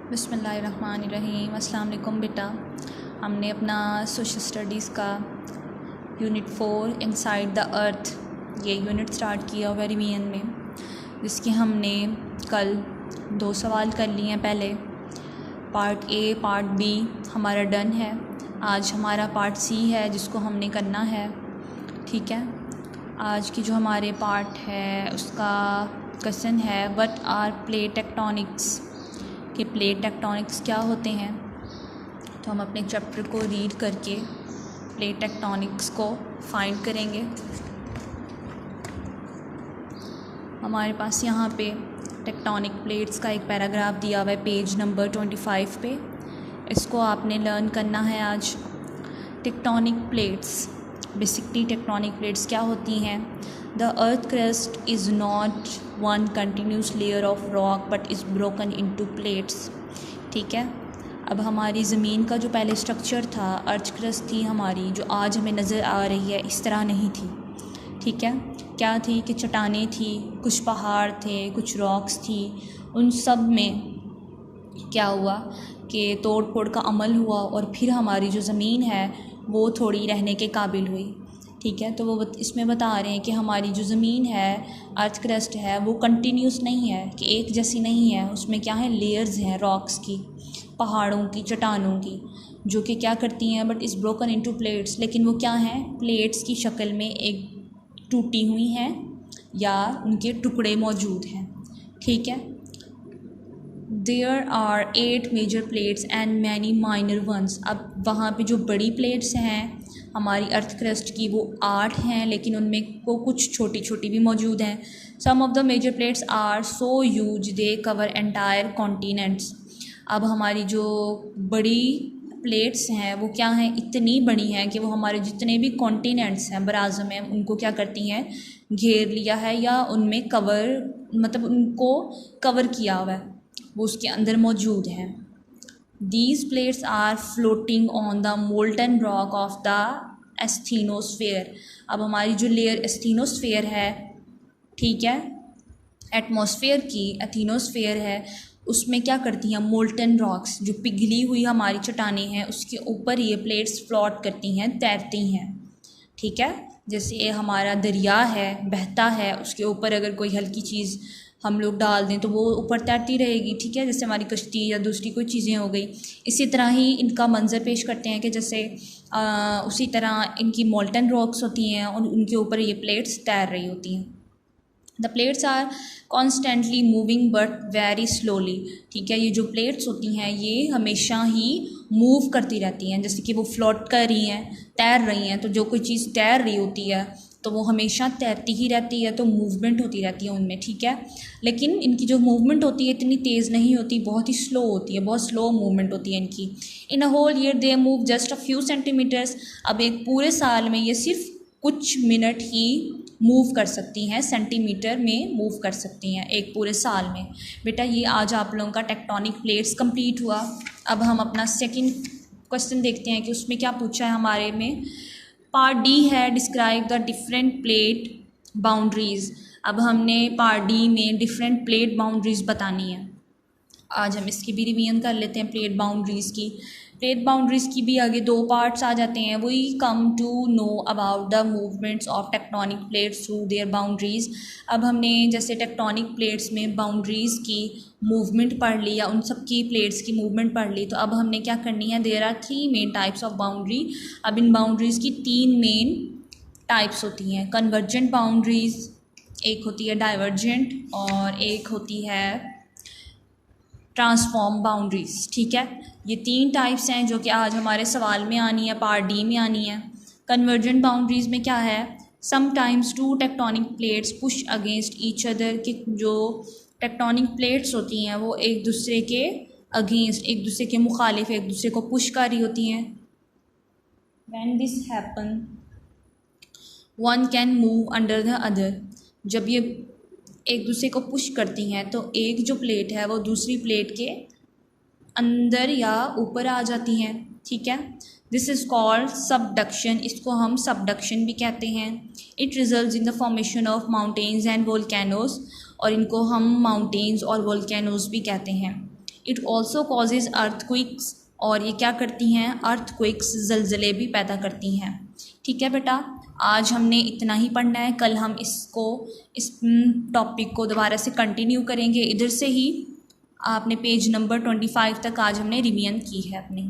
बिस्मिल्लाहिर्रहमानिर्रहीम। अस्सलाम वालेकुम बेटा। हमने अपना सोशल स्टडीज़ का यूनिट 4 इनसाइड द अर्थ ये यूनिट स्टार्ट किया हुआ रिवीजन में, जिसके हमने कल 2 सवाल कर लिए हैं। पहले पार्ट ए पार्ट बी हमारा डन है। आज हमारा पार्ट सी है जिसको हमने करना है। ठीक है, आज की जो हमारे पार्ट है उसका क्वेश्चन है व्हाट आर प्लेट टेक्टोनिक्स, कि प्लेट टेक्टोनिक्स क्या होते हैं। तो हम अपने चैप्टर को रीड करके प्लेट टेक्टोनिक्स को फाइंड करेंगे। हमारे पास यहाँ पे टेक्टोनिक प्लेट्स का एक पैराग्राफ दिया हुआ है पेज नंबर 25 पे। इसको आपने लर्न करना है आज। Tectonic plates, basically tectonic plates क्या होती हैं। The earth crust is not one continuous layer of rock but is broken into plates. ठीक है, अब हमारी ज़मीन का जो पहले स्ट्रक्चर था, अर्थ क्रस्ट थी हमारी, जो आज हमें नज़र आ रही है, इस तरह नहीं थी। ठीक है, क्या थी कि चट्टानें थी, कुछ पहाड़ थे, कुछ रॉक्स थी। उन सब में क्या हुआ कि तोड़ फोड़ का अमल हुआ और फिर हमारी जो ज़मीन है वो थोड़ी रहने के काबिल हुई। ठीक है, तो वो इसमें बता रहे हैं कि हमारी जो ज़मीन है, अर्थ क्रस्ट है, वो कंटिन्यूस नहीं है, कि एक जैसी नहीं है। उसमें क्या है, लेयर्स हैं रॉक्स की, पहाड़ों की, चट्टानों की, जो कि क्या करती हैं but is broken into plates. लेकिन वो क्या हैं, प्लेट्स की शक्ल में एक टूटी हुई हैं या उनके टुकड़े मौजूद हैं। ठीक है, there are 8 major plates and many minor ones. अब वहाँ पे जो बड़ी प्लेट्स हैं हमारी अर्थ क्रस्ट की वो 8 हैं, लेकिन उनमें को कुछ छोटी छोटी भी मौजूद हैं। Some of the major plates are so huge they cover entire continents. अब हमारी जो बड़ी प्लेट्स हैं वो क्या हैं, इतनी बड़ी हैं कि वो हमारे जितने भी कॉन्टिनेंट्स हैं बराज़म में, उनको क्या करती हैं, घेर लिया है या उनमें कवर, मतलब उनको कवर किया हुआ है, वो उसके अंदर मौजूद हैं। These plates are floating on the molten rock of the asthenosphere। अब हमारी जो लेयर एस्थीनोस्फेयर है, ठीक है, एटमॉस्फेयर की एथीनोस्फेयर है, उसमें क्या करती हैं, मोल्टन रॉक्स, जो पिघली हुई हमारी चट्टानें हैं, उसके ऊपर ये प्लेट्स फ्लोट करती हैं, तैरती हैं। ठीक है, जैसे ये हमारा दरिया है, बहता है, उसके ऊपर अगर कोई हल्की चीज़ हम लोग डाल दें तो वो ऊपर तैरती रहेगी। ठीक है, जैसे हमारी कश्ती या दूसरी कोई चीज़ें हो गई। इसी तरह ही इनका मंजर पेश करते हैं कि जैसे उसी तरह इनकी मोल्टन रॉक्स होती हैं और उनके ऊपर ये प्लेट्स तैर रही होती हैं। The plates are constantly moving but very slowly. ठीक है, ये जो प्लेट्स होती हैं ये हमेशा ही मूव करती रहती हैं, जैसे कि वो फ्लोट कर रही हैं, तैर रही हैं। तो जो कोई चीज़ तैर रही होती है तो वो हमेशा तैरती ही रहती है, तो मूवमेंट होती रहती है उनमें। ठीक है, लेकिन इनकी जो मूवमेंट होती है इतनी तेज़ नहीं होती, बहुत ही स्लो होती है, बहुत स्लो मूवमेंट होती है इनकी। In a whole year they move just a few centimeters. अब एक पूरे साल में ये सिर्फ कुछ मिनट ही मूव कर सकती हैं, सेंटीमीटर में मूव कर सकती हैं एक पूरे साल में। बेटा ये आज आप लोगों का टेक्टोनिक प्लेट्स कंप्लीट हुआ। अब हम अपना सेकंड क्वेश्चन देखते हैं कि उसमें क्या पूछा है हमारे में। पार्ट डी है describe the different plate boundaries. अब हमने पार्ट डी में डिफरेंट प्लेट बाउंड्रीज़ बतानी है। आज हम इसकी भी रिवीजन कर लेते हैं प्लेट बाउंड्रीज़ की। प्लेट बाउंड्रीज़ की भी आगे 2 पार्ट्स आ जाते हैं। We come to know about the movements of tectonic plates through their boundaries. अब हमने जैसे टेक्टोनिक प्लेट्स में बाउंड्रीज़ की मूवमेंट पढ़ ली या उन सब की प्लेट्स की मूवमेंट पढ़ ली, तो अब हमने क्या करनी है, there are 3 main types of boundary. अब इन बाउंड्रीज़ की 3 मेन टाइप्स होती हैं। कन्वर्जेंट बाउंड्रीज़, एक होती है डाइवर्जेंट और एक होती है ट्रांसफॉर्म बाउंड्रीज़। ठीक है, ये 3 टाइप्स हैं जो कि आज हमारे सवाल में आनी है, पार्ट डी में आनी है। कन्वर्जेंट बाउंड्रीज़ में क्या है, sometimes 2 tectonic plates push against each other, के जो टेक्टोनिक प्लेट्स होती हैं वो एक दूसरे के अगेंस्ट, एक दूसरे के मुखालिफ एक दूसरे को पुश कर रही होती हैं। When this happen one can move under the other. जब ये एक दूसरे को पुश करती हैं तो एक जो प्लेट है वो दूसरी प्लेट के अंदर या ऊपर आ जाती हैं। ठीक है, दिस इज़ कॉल्ड सबडक्शन। इसको हम सबडक्शन भी कहते हैं। It results in the formation of mountains and volcanoes, और इनको हम माउंटेन्स और वोल्केनोज भी कहते हैं। इट ऑल्सो कॉजेज़ अर्थक्वेक्स, और ये क्या करती हैं, अर्थक्वेक्स, ज़लज़ले भी पैदा करती हैं। ठीक है बेटा, आज हमने इतना ही पढ़ना है, कल हम इस टॉपिक को दोबारा से कंटिन्यू करेंगे। इधर से ही आपने पेज नंबर 25 तक आज हमने रिवीजन की है अपनी।